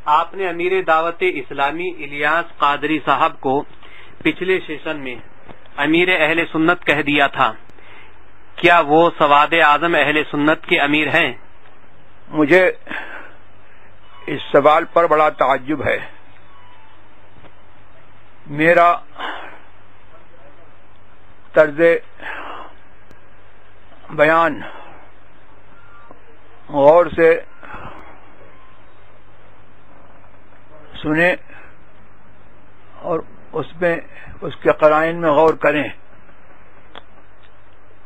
آپ نے امیر دعوت اسلامی الیاس قادری صاحب کو پچھلے سیشن میں امیر اہل سنت کہہ دیا تھا، کیا وہ سواد اعظم اہل سنت کے امیر ہیں؟ مجھے اس سوال پر بڑا تعجب ہے۔ میرا طرز بیان غور سے سنیں اور اس کے قرائن میں غور کریں،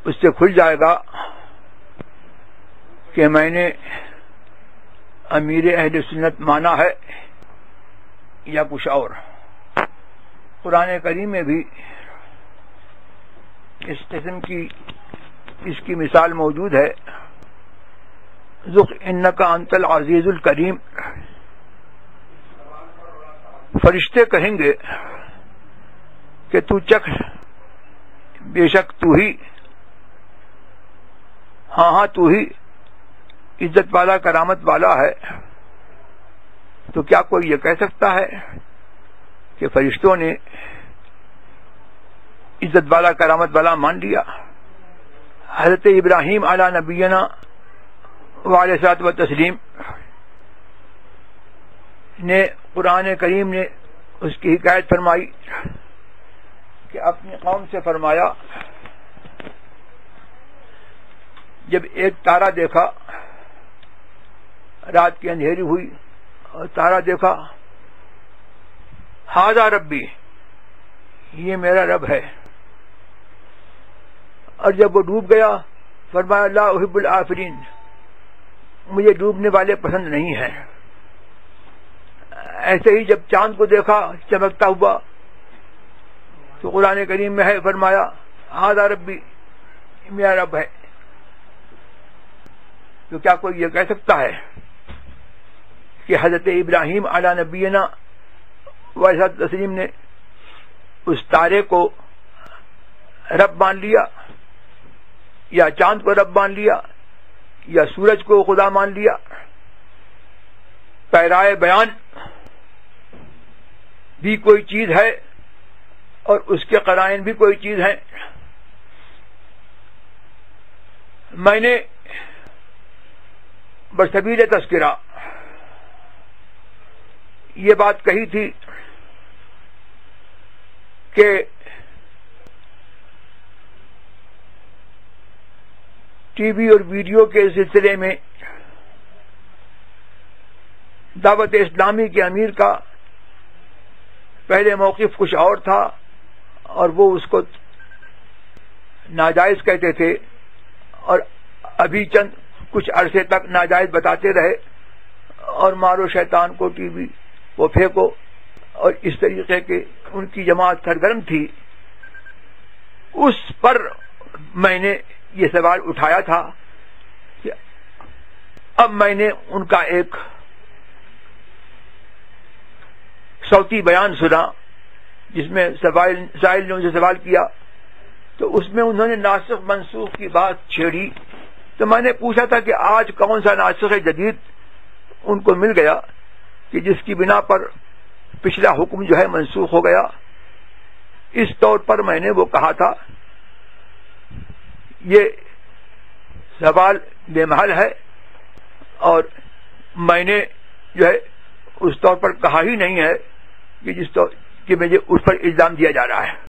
اس سے کھل جائے گا کہ میں نے امیر اہل سنت مانا ہے یا کچھ اور۔ قرآن کریم میں بھی اس قسم کی اس کی مثال موجود ہے۔ ذق انک انت العزیز الکریم، فرشتے کہیں گے کہ تو چکھ، بے شک تو ہی، ہاں تو ہی عزت والا کرامت والا ہے۔ تو کیا کوئی یہ کہہ سکتا ہے کہ فرشتوں نے عزت والا کرامت والا مان لیا؟ حضرت ابراہیم علی نبینا وعلیہ الصلوۃ والتسلیم نے قرآن کریم نے اس کی حکایت فرمائی کہ اپنی قوم سے فرمایا، جب ایک تارا دیکھا، رات کی اندھیری ہوئی اور تارا دیکھا، ھذا ربی، یہ میرا رب ہے۔ اور جب وہ ڈوب گیا فرمایا لا احب الآفرین، مجھے ڈوبنے والے پسند نہیں ہیں۔ ایسے ہی جب چاند کو دیکھا چمکتا ہوا تو قرآن کریم میں ہے، فرمایا ھذا ربی، میرا رب ہے۔ تو کیا کوئی یہ کہہ سکتا ہے کہ حضرت ابراہیم علی نبینا وعلیہ السلام نے اس تارے کو رب مان لیا، یا چاند کو رب مان لیا، یا سورج کو خدا مان لیا؟ پیرائے بیان بھی کوئی چیز ہے اور اس کے قرائن بھی کوئی چیز ہے۔ میں نے بسبیل تذکرہ یہ بات کہی تھی کہ ٹی وی اور ویڈیو کے سلسلے میں دعوت اسلامی کے امیر کا پہلے موقف کچھ اور تھا اور وہ اس کو ناجائز کہتے تھے، اور ابھی چند کچھ عرصے تک ناجائز بتاتے رہے، اور مارو شیطان کو ٹی وی وہ پھینکو، اور اس طریقے کے ان کی جماعت سرگرم تھی۔ اس پر میں نے یہ سوال اٹھایا تھا کہ اب میں نے ان کا ایک صوتی بیان سنا جس میں سائل نے ان سے سوال کیا، تو اس میں انہوں نے ناسخ منسوخ کی بات چھیڑی۔ تو میں نے پوچھا تھا کہ آج کون سا ناسخ جدید ان کو مل گیا کہ جس کی بنا پر پچھلا حکم جو ہے منسوخ ہو گیا؟ اس طور پر میں نے وہ کہا تھا یہ سوال بے محل ہے، اور میں نے جو ہے اس طور پر کہا ہی نہیں ہے کہ جس طور کہ مجھے اس پر الزام دیا جا رہا ہے۔